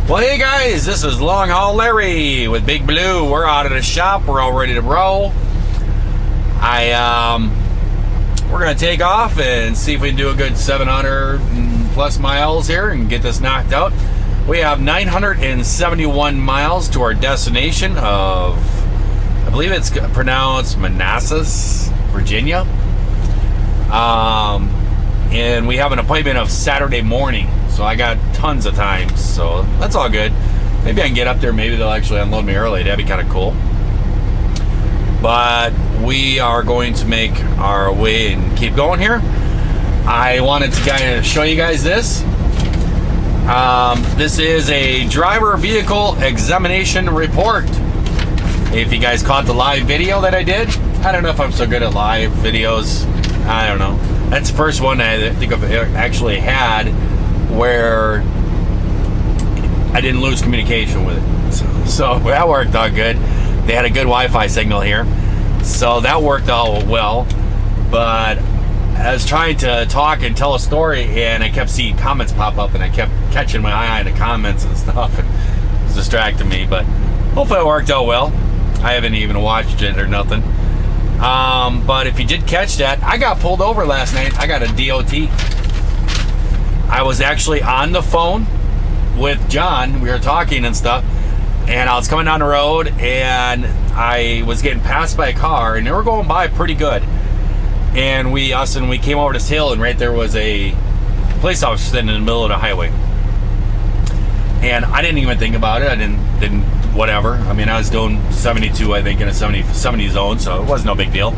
Well, hey guys, this is Long Haul Larry with Big Blue. We're out of the shop. We're all ready to roll. We're gonna take off and see if we can do a good 700 plus miles here and get this knocked out. We have 971 miles to our destination of, I believe it's pronounced Manassas, Virginia. And we have an appointment of Saturday morning, so I got tons of time, so that's all good. Maybe I can get up there, maybe they'll actually unload me early. That'd be kind of cool. But we are going to make our way and keep going here. I wanted to kind of show you guys this. This is a driver vehicle examination report. If you guys caught the live video that I did, I don't know if I'm so good at live videos. I don't know. That's the first one I think I've actually had where I didn't lose communication with it. So that worked out good. They had a good Wi-Fi signal here, so that worked out well. But I was trying to talk and tell a story, and I kept seeing comments pop up, and I kept catching my eye on the comments and stuff, and it was distracting me. But hopefully it worked out well. I haven't even watched it or nothing. But if you did catch that, I got pulled over last night. I got a DOT. I was actually on the phone with John. We were talking and stuff, and I was coming down the road, and I was getting passed by a car, and they were going by pretty good. And we came over this hill, and right there was a police officer sitting in the middle of the highway. And I didn't even think about it. I didn't whatever. I mean, I was doing 72, I think, in a 70 zone, so it was no big deal.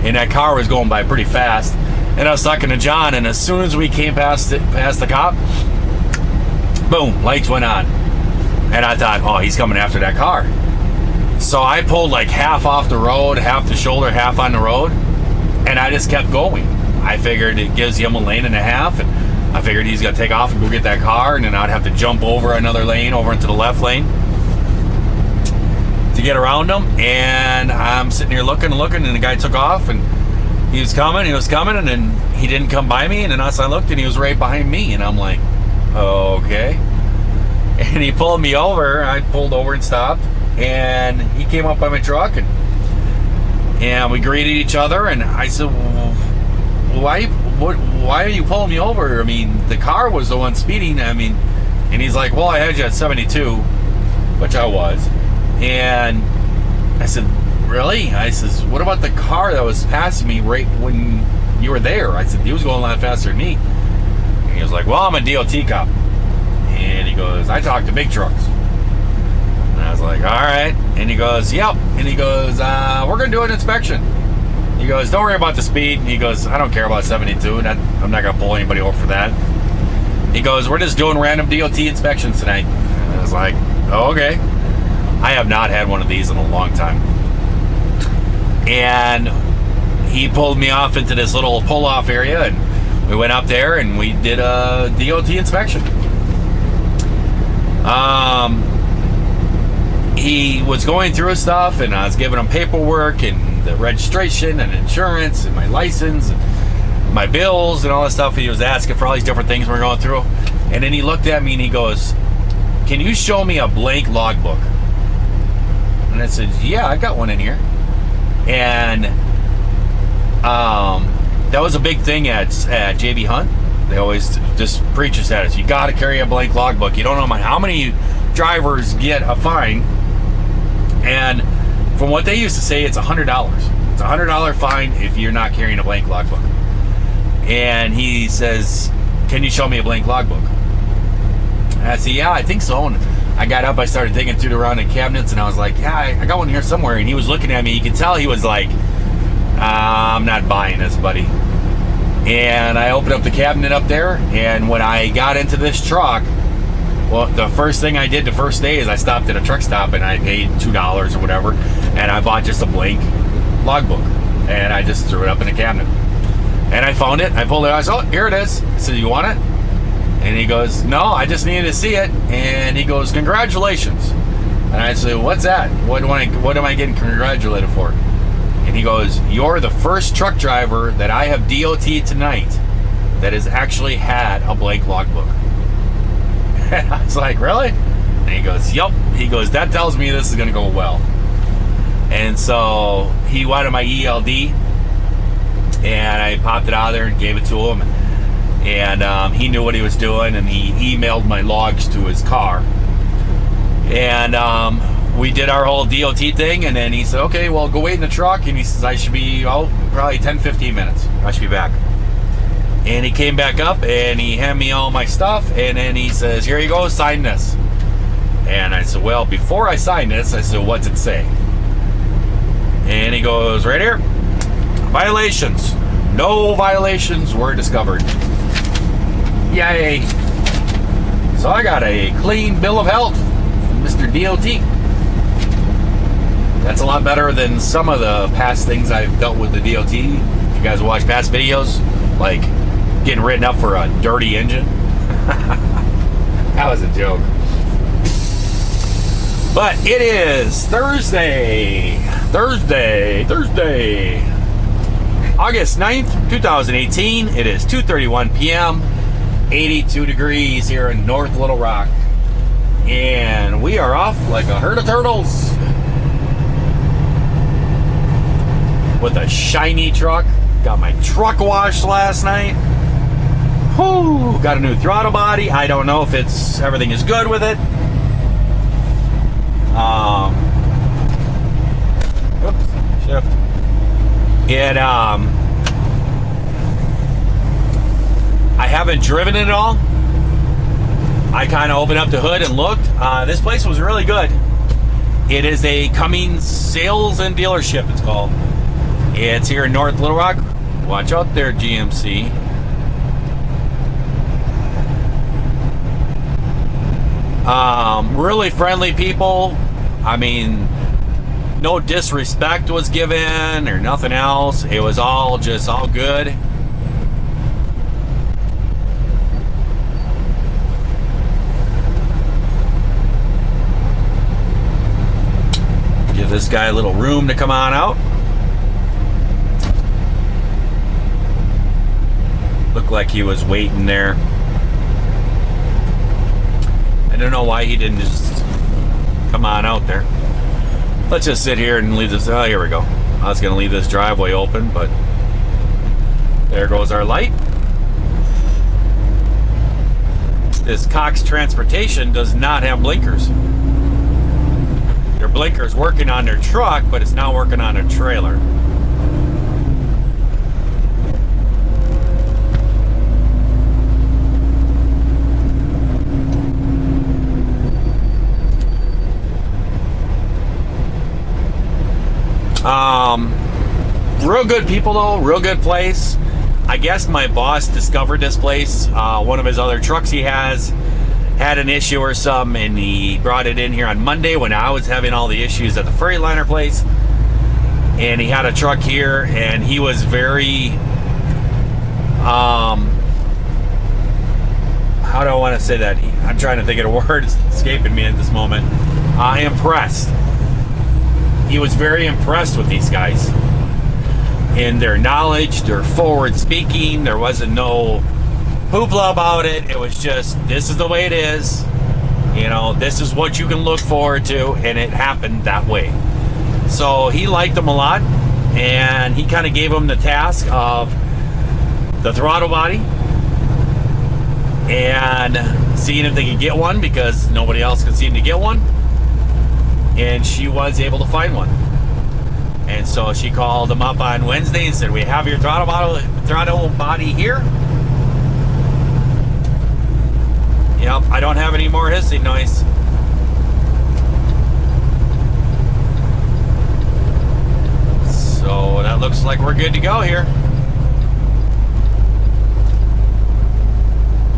And that car was going by pretty fast. And I was talking to John, and as soon as we came past the cop, boom, lights went on. And I thought, oh, he's coming after that car. So I pulled like half off the road, half the shoulder, half on the road, and I just kept going. I figured it gives him a lane and a half, and I figured he's gonna take off and go get that car, and then I'd have to jump over another lane, over into the left lane to get around him. And I'm sitting here looking, and the guy took off, and he was coming, and then he didn't come by me, and then I looked, and he was right behind me, and I'm like, okay. And he pulled me over. I pulled over and stopped, and he came up by my truck, and we greeted each other, and I said, well, why are you pulling me over? I mean, the car was the one speeding. I mean, and he's like, well, I had you at 72, which I was. And I said, really? I says, what about the car that was passing me right when you were there? I said, he was going a lot faster than me. And he was like, well, I'm a DOT cop. And he goes, I talk to big trucks. And I was like, all right. And he goes, yep. And he goes, we're going to do an inspection. He goes, don't worry about the speed. And he goes, I don't care about 72. I'm not going to pull anybody over for that. He goes, we're just doing random DOT inspections tonight. And I was like, oh, okay. I have not had one of these in a long time. And he pulled me off into this little pull-off area, and we went up there and we did a DOT inspection. He was going through his stuff, and I was giving him paperwork and the registration and insurance and my license and my bills and all that stuff. He was asking for all these different things we're going through. And then he looked at me and he goes, can you show me a blank logbook? And I said, yeah, I got one in here. And that was a big thing at JB Hunt. They always just preach us at us. You got to carry a blank logbook. You don't know how many drivers get a fine. And from what they used to say, it's $100. It's a $100 fine if you're not carrying a blank logbook. And he says, can you show me a blank logbook? And I said, yeah, I think so. And I got up, I started digging through around the cabinets, and I was like, yeah, I got one here somewhere. And he was looking at me. You could tell he was like, I'm not buying this, buddy. And I opened up the cabinet up there, and when I got into this truck, well, the first thing I did the first day is I stopped at a truck stop, and I paid $2 or whatever, and I bought just a blank logbook, and I just threw it up in the cabinet. And I found it. I pulled it out. I said, oh, here it is. I said, you want it? And he goes, no, I just needed to see it. And he goes, congratulations. And I said, what's that? What am I getting congratulated for? And he goes, you're the first truck driver that I have DOT'd tonight that has actually had a blank logbook. And I was like, really? And he goes, yup. He goes, that tells me this is going to go well. And so he wanted my ELD, and I popped it out of there and gave it to him. And he knew what he was doing, and he emailed my logs to his car. And we did our whole DOT thing, and then he said, okay, well, go wait in the truck. And he says, I should be, probably 10, 15 minutes. I should be back. And he came back up, and he handed me all my stuff, and then he says, here you go, sign this. And I said, well, before I sign this, I said, what's it say? And he goes, right here, violations. No violations were discovered. Yay. So I got a clean bill of health from Mr. DOT. That's a lot better than some of the past things I've dealt with the DOT. If you guys watch past videos, like getting written up for a dirty engine. That was a joke. But it is Thursday, August 9th, 2018. It is 2:31 p.m., 82 degrees here in North Little Rock. And we are off like a herd of turtles. With a shiny truck. Got my truck washed last night. Whew, got a new throttle body. I don't know if everything is good with it. Oops, shift. And I haven't driven it at all. I kind of opened up the hood and looked. This place was really good. It is a Cummins sales and dealership, it's called. It's here in North Little Rock. Watch out there, GMC. Really friendly people. I mean, no disrespect was given or nothing else. It was all good. Give this guy a little room to come on out. Looked like he was waiting there. I don't know why he didn't just come on out there. Let's just sit here and leave this. Oh, here we go. I was going to leave this driveway open, but there goes our light. This Cox Transportation does not have blinkers. Their blinker's working on their truck, but it's not working on their trailer. Real good people though, real good place. I guess my boss discovered this place. One of his other trucks he has had an issue or something, and he brought it in here on Monday when I was having all the issues at the Freightliner place. And he had a truck here, and he was very, how do I want to say that? I'm trying to think of the word, it's escaping me at this moment. Impressed. He was very impressed with these guys. In their knowledge, their forward speaking. There wasn't no hoopla about it. It was just, this is the way it is. You know, this is what you can look forward to, and it happened that way. So he liked them a lot, and he kind of gave them the task of the throttle body and seeing if they could get one, because nobody else could seem to get one. And she was able to find one. And so she called them up on Wednesday and said, we have your throttle body here. Yep, I don't have any more hissing noise. So that looks like we're good to go here.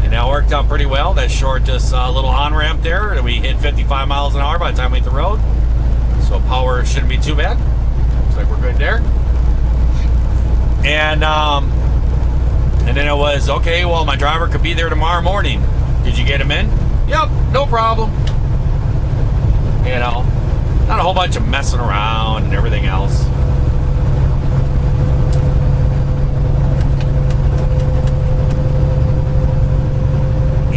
And that worked out pretty well. That short, this little on-ramp there, and we hit 55 miles an hour by the time we hit the road. So power shouldn't be too bad. Looks like we're good there. And then it was, okay, well, my driver could be there tomorrow morning. Did you get him in? Yep, no problem. You know, not a whole bunch of messing around and everything else.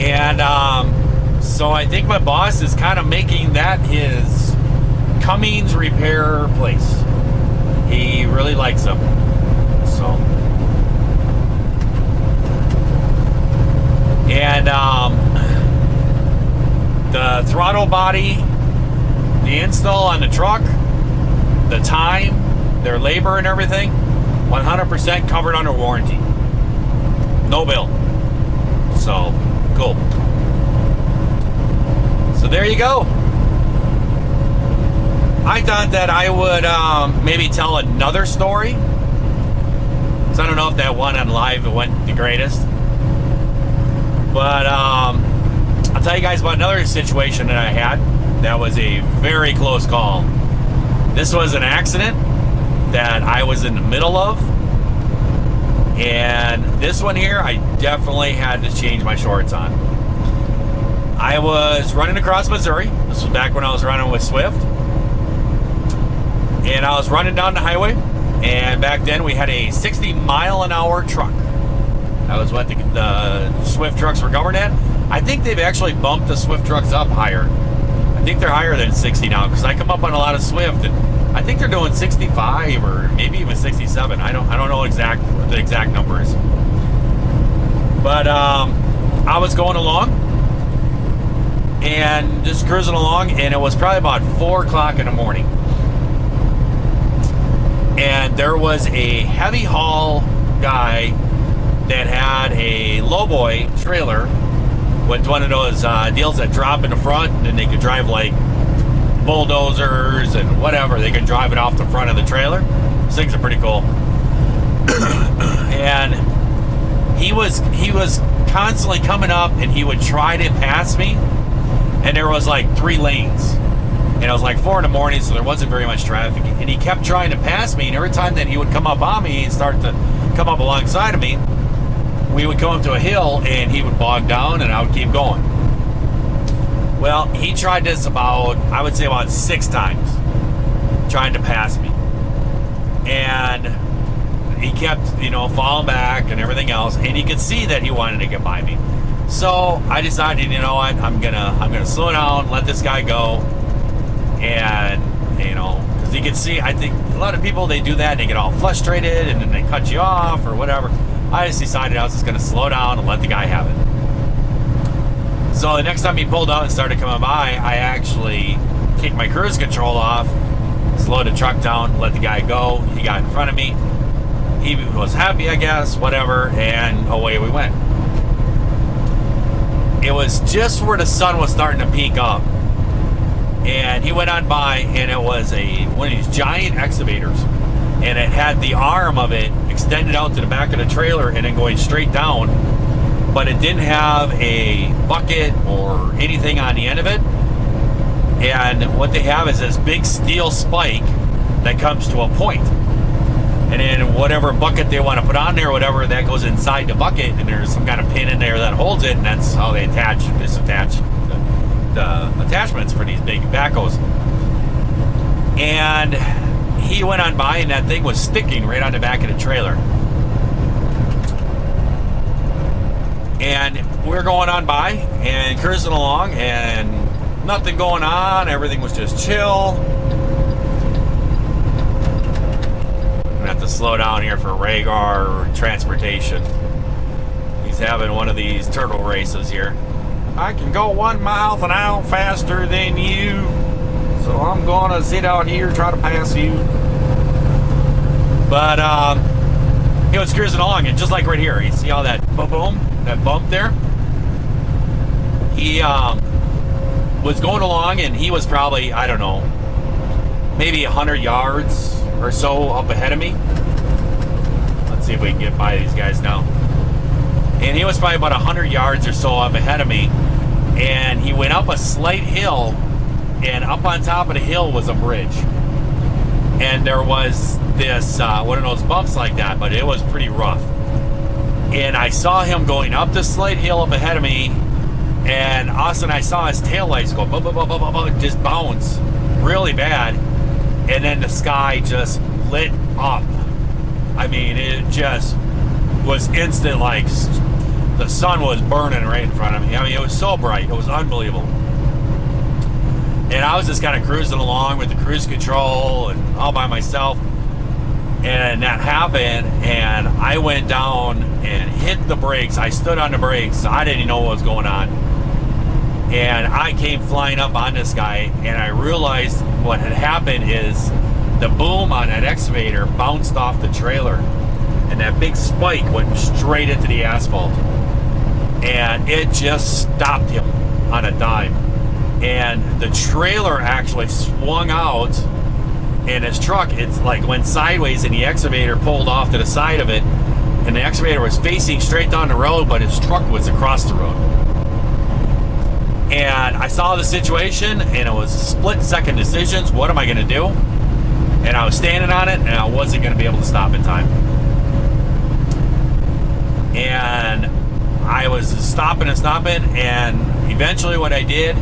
And So I think my boss is kind of making that his Cummings repair place. He really likes them. So, and the throttle body, the install on the truck, the time, their labor and everything, 100% covered under warranty. No bill. So, cool. So there you go. I thought that I would maybe tell another story. So I don't know if that one on live went the greatest. But I'll tell you guys about another situation that I had that was a very close call. This was an accident that I was in the middle of. And this one here, I definitely had to change my shorts on. I was running across Missouri. This was back when I was running with Swift. And I was running down the highway. And back then we had a 60-mile-an-hour truck. That was what the Swift trucks were governed at. I think they've actually bumped the Swift trucks up higher. I think they're higher than 60 now, because I come up on a lot of Swift, and I think they're doing 65 or maybe even 67. I don't know what the exact numbers. But I was going along and just cruising along, and it was probably about 4 o'clock in the morning. And there was a heavy haul guy that had a lowboy trailer with one of those deals that drop in the front, and they could drive like bulldozers and whatever. They could drive it off the front of the trailer. These things are pretty cool. And he was constantly coming up, and he would try to pass me, and there was like 3 lanes. And it was like 4 in the morning, so there wasn't very much traffic. And he kept trying to pass me, and every time that he would come up on me and start to come up alongside of me, we would come up to a hill, and he would bog down, and I would keep going. Well, he tried this about, I would say about 6 times, trying to pass me. And he kept, falling back and everything else, and you could see that he wanted to get by me. So I decided, I'm gonna slow down, let this guy go. And, because you can see, I think a lot of people, they do that and they get all frustrated and then they cut you off or whatever. I just decided I was just going to slow down and let the guy have it. So the next time he pulled out and started coming by, I actually kicked my cruise control off, slowed the truck down, let the guy go. He got in front of me. He was happy, I guess, whatever, and away we went. It was just where the sun was starting to peak up. And he went on by, and it was one of these giant excavators, and it had the arm of it extended out to the back of the trailer and then going straight down, but it didn't have a bucket or anything on the end of it. And what they have is this big steel spike that comes to a point, and then whatever bucket they want to put on there, whatever, that goes inside the bucket, and there's some kind of pin in there that holds it, and that's how they attach and disattach the attachments for these big backhoes. And he went on by, and that thing was sticking right on the back of the trailer. And we're going on by and cruising along, and nothing going on. Everything was just chill. I'm gonna have to slow down here for Rhaegar transportation. He's having one of these turtle races here. I can go 1 mile an hour faster than you, so I'm gonna sit out here, try to pass you. But he was cruising along, and just like right here, you see all that boom, that bump there? He was going along, and he was probably, I don't know, maybe 100 yards or so up ahead of me. Let's see if we can get by these guys now. And he was probably about 100 yards or so up ahead of me. And he went up a slight hill, and up on top of the hill was a bridge. And there was this, one of those bumps like that, but it was pretty rough. And I saw him going up this slight hill up ahead of me, and all of a sudden I saw his taillights go, just bounce really bad. And then the sky just lit up. I mean, it just was instant, like the sun was burning right in front of me. I mean, it was so bright. It was unbelievable. And I was just kind of cruising along with the cruise control and all by myself. And that happened, and I went down and hit the brakes. I stood on the brakes. I didn't even know what was going on. And I came flying up on this guy, and I realized what had happened is the boom on that excavator bounced off the trailer, and that big spike went straight into the asphalt. And it just stopped him on a dime. And the trailer actually swung out, and his truck, it's like went sideways, and the excavator pulled off to the side of it, and the excavator was facing straight down the road, but his truck was across the road. And I saw the situation, and it was split-second decisions. What am I going to do? And I was standing on it, and I wasn't going to be able to stop in time. And I was stopping, and eventually what I did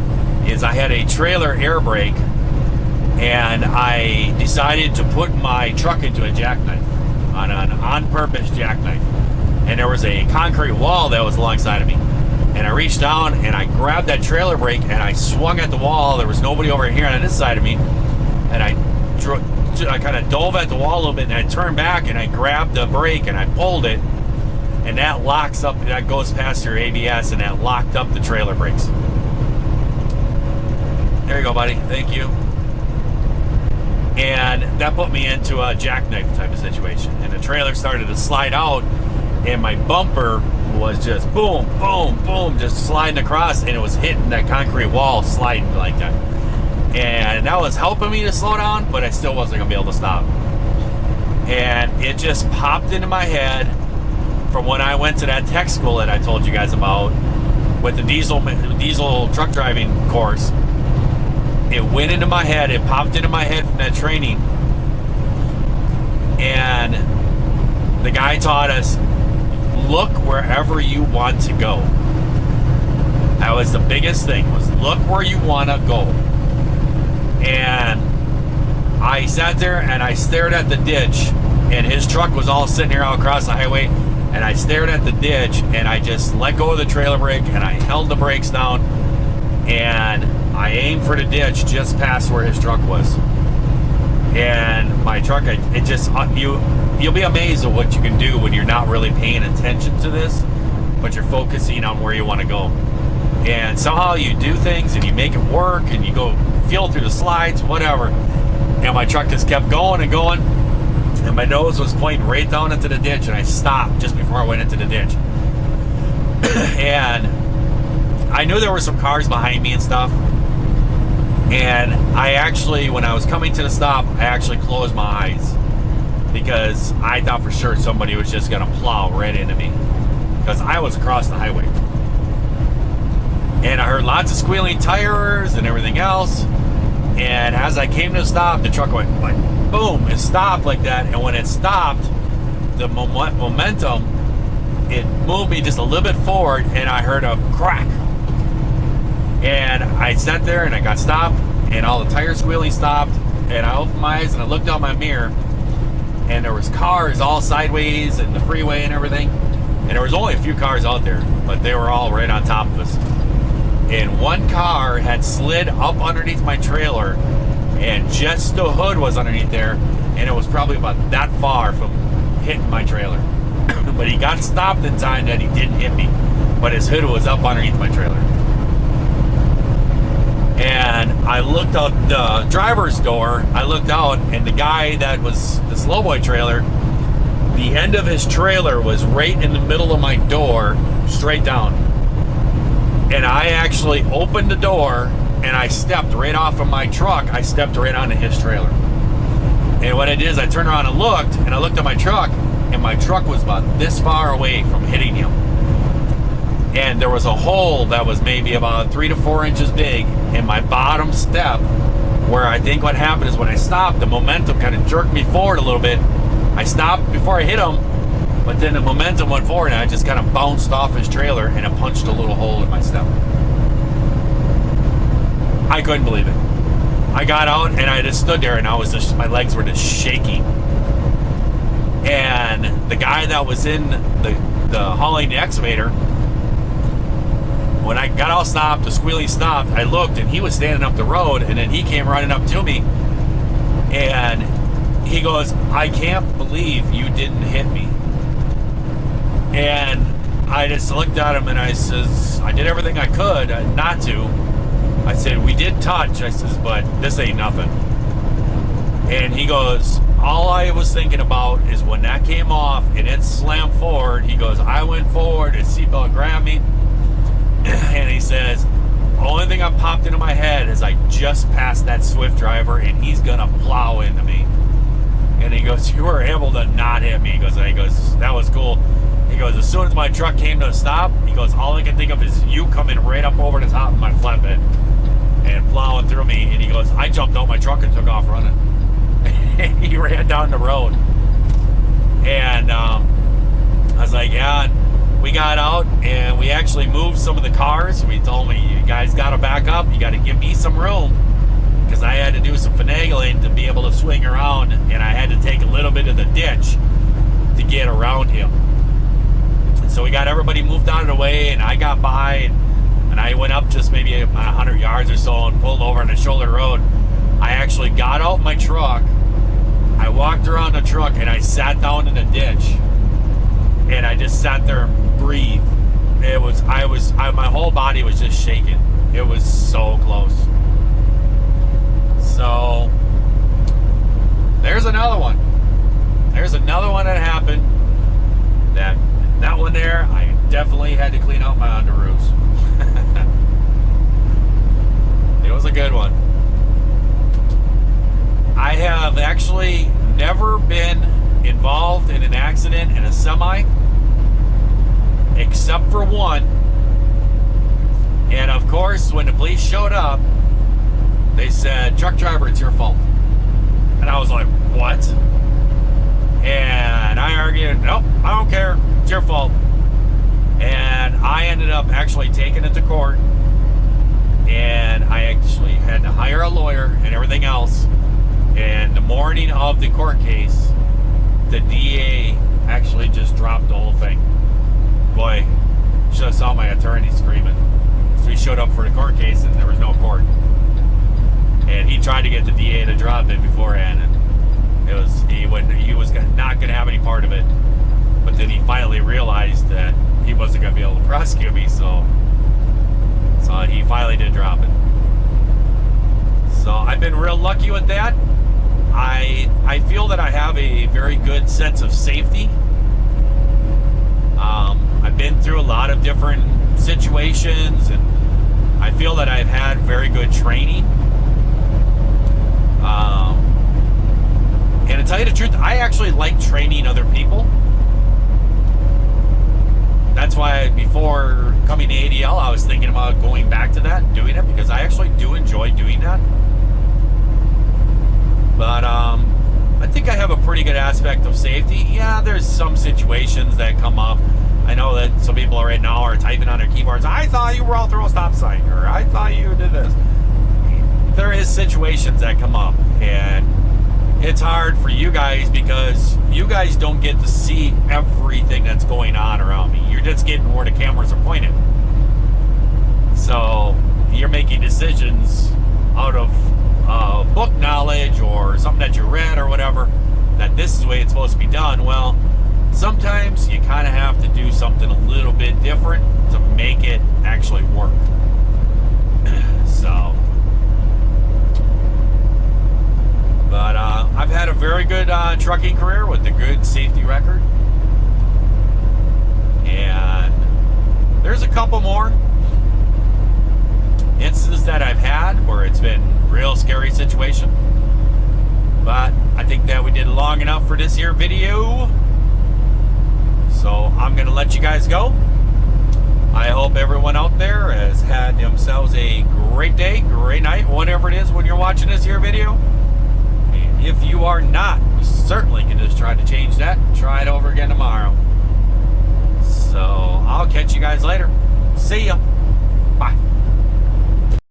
is I had a trailer air brake, and I decided to put my truck into a jackknife, on an on-purpose jackknife. And there was a concrete wall that was alongside of me. And I reached down and I grabbed that trailer brake and I swung at the wall. There was nobody over here on this side of me. And I kind of dove at the wall a little bit, and I turned back and I grabbed the brake and I pulled it. And that locks up, that goes past your ABS, and that locked up the trailer brakes. There you go, buddy. Thank you. And that put me into a jackknife type of situation. And the trailer started to slide out, and my bumper was just boom, boom, boom, just sliding across, and it was hitting that concrete wall, sliding like that. And that was helping me to slow down, but I still wasn't gonna be able to stop. And it just popped into my head from when I went to that tech school that I told you guys about with the diesel truck driving course. It went into my head, it popped into my head from that training. And the guy taught us, look wherever you want to go. That was the biggest thing, was look where you want to go. And I sat there and I stared at the ditch, and his truck was all sitting here out across the highway, and I stared at the ditch, and I just let go of the trailer brake, and I held the brakes down, and I aimed for the ditch just past where his truck was. And my truck, it just, you'll be amazed at what you can do when you're not really paying attention to this, but you're focusing on where you want to go. And somehow you do things and you make it work, and you go feel through the slides, whatever. And my truck just kept going and going, and my nose was pointing right down into the ditch, and I stopped just before I went into the ditch. And I knew there were some cars behind me and stuff. And I actually, when I was coming to the stop, I actually closed my eyes, because I thought for sure somebody was just going to plow right into me, because I was across the highway. And I heard lots of squealing tires and everything else. And as I came to a stop, the truck went like boom, it stopped like that. And when it stopped, the momentum, it moved me just a little bit forward, and I heard a crack. And I sat there and I got stopped, and all the tire squealing stopped, and I opened my eyes and I looked out my mirror, and there was cars all sideways and the freeway and everything. And there was only a few cars out there, but they were all right on top of us. And one car had slid up underneath my trailer, and just the hood was underneath there, and it was probably about that far from hitting my trailer. But he got stopped in time that he didn't hit me, but his hood was up underneath my trailer. And I looked out the driver's door, I looked out, and the guy that was the slowboy trailer, the end of his trailer was right in the middle of my door, straight down. And I actually opened the door, and I stepped right off of my truck. I stepped right onto his trailer. And what I did is I turned around and I looked at my truck, and my truck was about this far away from hitting him. And there was a hole that was maybe about 3 to 4 inches big in my bottom step, where I think what happened is when I stopped, the momentum kind of jerked me forward a little bit. I stopped before I hit him, but then the momentum went forward, and I just kind of bounced off his trailer, and it punched a little hole in my step. I couldn't believe it. I got out, and I just stood there, and my legs were just shaking. And the guy that was in the hauling the excavator, when I got all stopped, the squealy stopped, I looked and he was standing up the road, and then he came running up to me and he goes, "I can't believe you didn't hit me." And I just looked at him and I says, "I did everything I could not to." I said, "We did touch." I says, "But this ain't nothing." And he goes, "All I was thinking about is when that came off and it slammed forward," he goes, "I went forward, his seatbelt grabbed me." And he says, "Only thing that popped into my head is I just passed that Swift driver and he's gonna plow into me." And he goes, "You were able to not hit me." He goes, "That was cool." He goes, "As soon as my truck came to a stop," he goes, "all I can think of is you coming right up over the top of my flatbed and plowing through me." And he goes, "I jumped out my truck and took off running." And he ran down the road. And I was like, "Yeah." We got out and we actually moved some of the cars. We told me, "You guys got to back up. You got to give me some room," because I had to do some finagling to be able to swing around, and I had to take a little bit of the ditch to get around him. And so we got everybody moved out of the way, and I got by, and I went up just maybe 100 yards or so and pulled over on the shoulder road. I actually got out my truck. I walked around the truck and I sat down in the ditch. And I just sat there and breathed. My whole body was just shaking. It was so close. So, there's another one. There's another one that happened. That one there, I definitely had to clean out my underoos. It was a good one. I have actually never been involved in an accident in a semi, except for one. And of course, when the police showed up, they said, "Truck driver, it's your fault." And I was like, "What?" And I argued, "Nope, I don't care, it's your fault." And I ended up actually taking it to court, and I actually had to hire a lawyer and everything else. And the morning of the court case, the DA actually just dropped the whole thing. Boy, should have saw my attorney screaming. So he showed up for the court case and there was no court. And he tried to get the DA to drop it beforehand, and he was not going to have any part of it. But then he finally realized that he wasn't going to be able to prosecute me, so he finally did drop it. So I've been real lucky with that. I feel that I have a very good sense of safety. I've been through a lot of different situations, and I feel that I've had very good training. And to tell you the truth, I actually like training other people. That's why before coming to ADL, I was thinking about going back to that and doing it, because I actually do enjoy doing that. But I think I have a pretty good aspect of safety. Yeah, there's some situations that come up. I know that some people right now are typing on their keyboards, "I thought you were all through a stop sign," or "I thought you did this." There is situations that come up, and it's hard for you guys because you guys don't get to see everything that's going on around me. You're just getting where the cameras are pointed. So you're making decisions out of book knowledge or something that you read or whatever, that this is the way it's supposed to be done. Well, sometimes you kind of have to do something a little bit different to make it actually work. So, but I've had a very good trucking career with a good safety record, and there's a couple more instances that I've had where it's been real scary situation, but I think that we did long enough for this here video, so I'm gonna let you guys go. I hope everyone out there has had themselves a great day, great night, whatever it is when you're watching this here video. And if you are not, you certainly can just try to change that and try it over again tomorrow. So I'll catch you guys later. See ya.